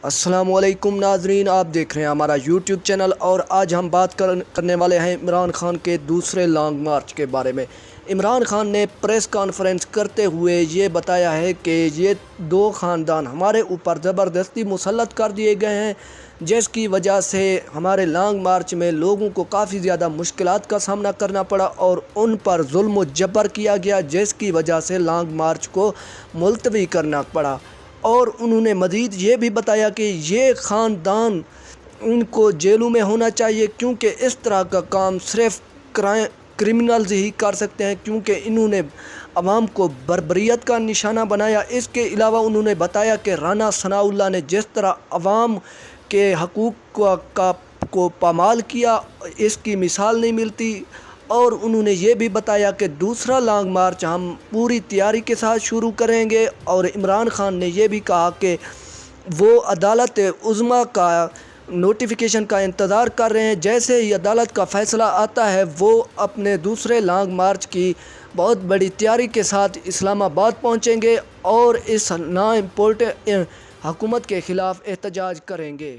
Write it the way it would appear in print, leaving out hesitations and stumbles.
السلام علیکم ناظرین، آپ دیکھ رہے ہیں ہمارا یوٹیوب چینل اور آج ہم بات کرنے والے ہیں عمران خان کے دوسرے لانگ مارچ کے بارے میں۔ عمران خان نے پریس کانفرنس کرتے ہوئے یہ بتایا ہے کہ یہ دو خاندان ہمارے اوپر زبردستی مسلط کر دیے گئے ہیں، جس کی وجہ سے ہمارے لانگ مارچ میں لوگوں کو کافی زیادہ مشکلات کا سامنا کرنا پڑا اور ان پر ظلم و جبر کیا گیا، جس کی وجہ سے لانگ مارچ کو ملتوی کرنا پڑا۔ اور انہوں نے مزید یہ بھی بتایا کہ یہ خاندان ان کو جیلوں میں ہونا چاہیے، کیونکہ اس طرح کا کام صرف کرمنلز ہی کر سکتے ہیں، کیونکہ انہوں نے عوام کو بربریت کا نشانہ بنایا۔ اس کے علاوہ انہوں نے بتایا کہ رانا ثناءاللہ نے جس طرح عوام کے حقوق کو پامال کیا، اس کی مثال نہیں ملتی۔ اور انہوں نے یہ بھی بتایا کہ دوسرا لانگ مارچ ہم پوری تیاری کے ساتھ شروع کریں گے، اور عمران خان نے یہ بھی کہا کہ وہ عدالت عظمیٰ کا نوٹیفیکیشن کا انتظار کر رہے ہیں۔ جیسے ہی عدالت کا فیصلہ آتا ہے وہ اپنے دوسرے لانگ مارچ کی بہت بڑی تیاری کے ساتھ اسلام آباد پہنچیں گے اور اس حکومت کے خلاف احتجاج کریں گے۔